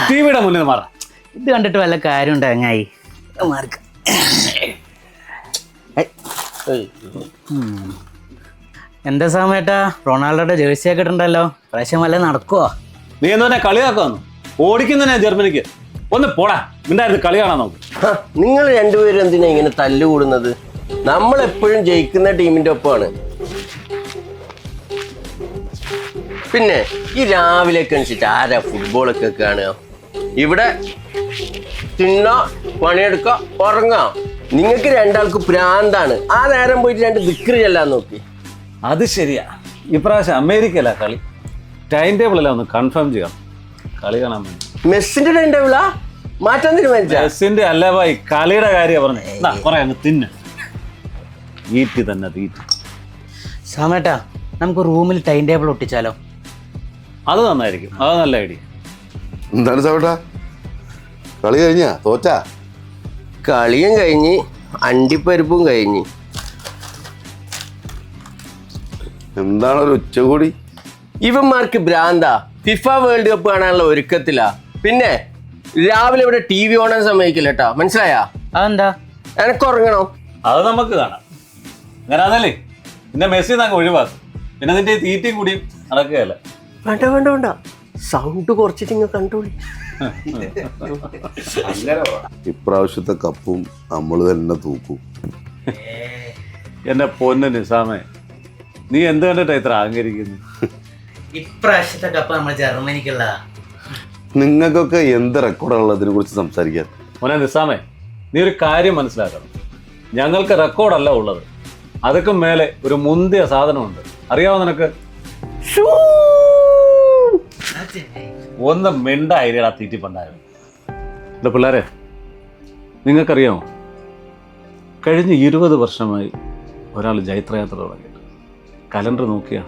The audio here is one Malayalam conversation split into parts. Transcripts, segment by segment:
ടിവിയുടെ മുന്നിൽ മാറാം. ഇത് കണ്ടിട്ട് വല്ല കാര്യം ഉണ്ടായി. എന്താ സമയട്ടാ റൊണാൾഡോയുടെ ജേഴ്സി ഒക്കെ ഇട്ടുണ്ടല്ലോ, പ്രാവശ്യം വല്ല നടക്കുവോ? നീ എന്താ കളിയാക്കാന്നു? ഓടിക്കുന്നതിനാ ജർമ്മനിക്ക്. ഒന്ന് പോടാ, നിന്റെ കളി കാണാൻ നോക്ക്. നിങ്ങൾ രണ്ടുപേരും എന്തിനാ ഇങ്ങനെ തല്ലുകൂടുന്നത്? നമ്മൾ എപ്പോഴും ജയിക്കുന്ന ടീമിന്റെ ഒപ്പമാണ്. പിന്നെ ഈ രാവിലെയൊക്കെ അനുസരിച്ച് ആരാ ഫുട്ബോളൊക്കെ കാണുക? ഇവിടെ തിന്ന, പണിയെടുക്ക, ഉറങ്ങാം. നിങ്ങൾക്ക് രണ്ടാൾക്ക് ഭ്രാന്താണ്. ആ നേരം പോയിട്ട് രണ്ട് ദിക്റ് ചെല്ലാൻ നോക്കി. അത് ശരിയാ, ഇപ്രാവശ്യം അമേരിക്കയില കളി. ടൈം ടേബിൾ എല്ലാം ഒന്ന് കൺഫേം ചെയ്യാം, കളി കാണാൻ വേണ്ടി. മെസ്സിന്റെ ടൈം ടേബിളാ മാറ്റാൻ തീരുമാനിച്ച? മെസ്സിന്റെ അല്ല ഭായി, കളിയുടെ കാര്യം പറഞ്ഞു. കുറെ അങ്ങ് തിന്ന് തീറ്റി തന്നെ തീറ്റി. സമേട്ടാ നമുക്ക് റൂമിൽ ടൈം ടേബിൾ ഒട്ടിച്ചാലോ? അത് നന്നായിരിക്കും, അത് നല്ല ഐഡിയ. എന്താണ് സമേട്ടാ, കളി കഴിഞ്ഞാ? തോറ്റാ? കളിയും കഴിഞ്ഞ് അണ്ടിപ്പരിപ്പും കഴിഞ്ഞ്. എന്താണ് ഒരു ഉച്ചകൂടി? ഇവന്മാർക്ക് ഭ്രാന്താ. ഫിഫ വേൾഡ് കപ്പ് കാണാനുള്ള ഒരുക്കത്തിലാ. പിന്നെ രാവിലെ ഇവിടെ TV ഓണാൻ സമ്മതിക്കില്ല കേട്ടോ, മനസ്സിലായാ? അതെന്താ? എനക്ക് ഉറങ്ങണോ? അത് നമുക്ക് കാണാം. അങ്ങനെ അതല്ലേ, പിന്നെ മെസ്സി നമുക്ക് ഒഴിവാക്കും. പിന്നെ നിന്റെ തീറ്റയും കൂടിയും നടക്കുകയല്ല. വേണ്ട വേണ്ട വേണ്ട, സൗണ്ട് കുറച്ചിട്ട് ഇങ്ങനെ കണ്ടോളി. ഇപ്രാവശ്യത്തെ കപ്പും നമ്മൾ തന്നെ തൂക്കും. എന്റെ പൊന്ന് നിസാമേ, നീ എന്ത് കണ്ടിട്ടാ ഇത്ര അഹങ്കരിക്കുന്നു? ഇപ്രാവശ്യത്തെ കപ്പ് നമ്മൾ ജർമ്മനിക്കുള്ള. നിങ്ങൾക്കൊക്കെ എന്ത് റെക്കോർഡുള്ളതിനെ കുറിച്ച് സംസാരിക്കാൻ? മോനെ നിസാമേ, നീ ഒരു കാര്യം മനസ്സിലാക്കണം. ഞങ്ങൾക്ക് റെക്കോർഡല്ല ഉള്ളത്, അതൊക്കെ മേലെ ഒരു മുന്തിയ സാധനമുണ്ട്. അറിയാവോ നിനക്ക്? ഒന്ന് മിണ്ടായിരടാ തീറ്റിപ്പണ്ടായിരുന്നു. എൻ്റെ പിള്ളേരെ, നിങ്ങൾക്കറിയാമോ, കഴിഞ്ഞ 20 വർഷമായി ഒരാൾ ജൈത്രയാത്ര തുടങ്ങിയിട്ട്. കലണ്ടർ നോക്കിയാൽ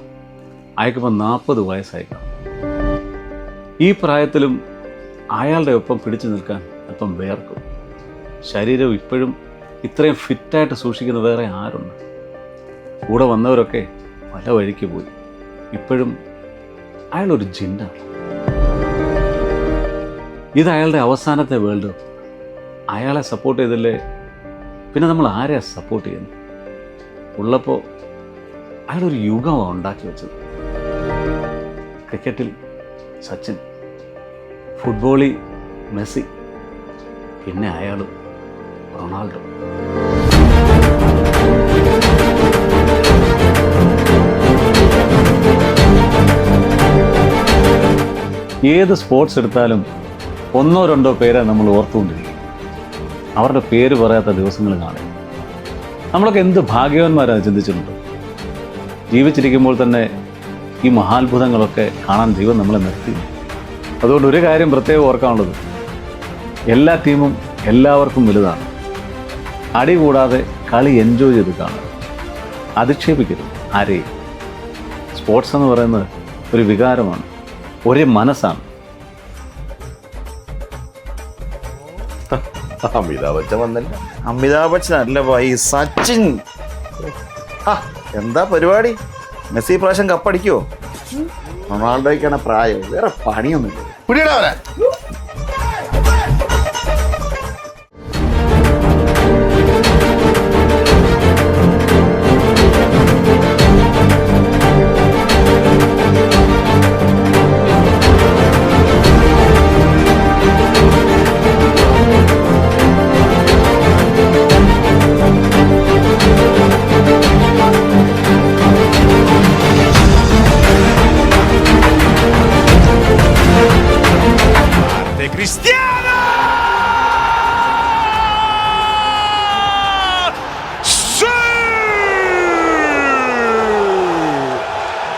അയാൾക്കിപ്പോൾ 40 വയസ്സായി കാണും. ഈ പ്രായത്തിലും അയാളുടെ ഒപ്പം പിടിച്ചു നിൽക്കാൻ അല്പം വേർക്കും. ശരീരം ഇപ്പോഴും ഇത്രയും ഫിറ്റായിട്ട് സൂക്ഷിക്കുന്ന വേറെ ആരുണ്ട്? കൂടെ വന്നവരൊക്കെ പല വഴിക്ക് പോയി. ഇപ്പോഴും അയാളൊരു ജിന്നാണ്. ഇത് അയാളുടെ അവസാനത്തെ വേൾഡ് കപ്പ്. അയാളെ സപ്പോർട്ട് ചെയ്തില്ലേ പിന്നെ നമ്മൾ ആരെയാ സപ്പോർട്ട് ചെയ്യുന്നത്? ഉള്ളപ്പോൾ അയാളൊരു യുഗമാണ് ഉണ്ടാക്കി വെച്ചത്. ക്രിക്കറ്റിൽ സച്ചിൻ, ഫുട്ബോളിൽ മെസ്സി, പിന്നെ അയാളും റൊണാൾഡോ. ഏത് സ്പോർട്സ് എടുത്താലും 1 or 2 പേരെ നമ്മൾ ഓർത്തുകൊണ്ടിരിക്കും. അവരുടെ പേര് പറയാത്ത ദിവസങ്ങൾ കാണും. നമ്മളൊക്കെ എന്ത് ഭാഗ്യവാന്മാരാണ് ചിന്തിച്ചിട്ടുണ്ട്. ജീവിച്ചിരിക്കുമ്പോൾ തന്നെ ഈ മഹാത്ഭുതങ്ങളൊക്കെ കാണാൻ ദൈവം നമ്മളെ നിർത്തി. അതുകൊണ്ട് ഒരു കാര്യം പ്രത്യേകം ഓർക്കാനുള്ളത്, എല്ലാ ടീമും എല്ലാവർക്കും വലുതാണ്. അടി കൂടാതെ കളി എൻജോയ് ചെയ്ത് കാണുക, അധിക്ഷേപിക്കരുത് ആരെയും. സ്പോർട്സ് എന്ന് പറയുന്നത് ഒരു വികാരമാണ്, ഒരേ മനസ്സാണ്. അമിതാഭ് ബച്ചൻ വന്നല്ല. അമിതാഭ് ബച്ചൻ അല്ല ഭായി, സച്ചിൻ. എന്താ പരിപാടി? മെസ്സി പ്രാവശ്യം കപ്പടിക്കുമോ? റൊണാൾഡോയ്ക്കാണ് പ്രായം, വേറെ പണിയൊന്നുമില്ല. പിടിയടാ. Cristiano!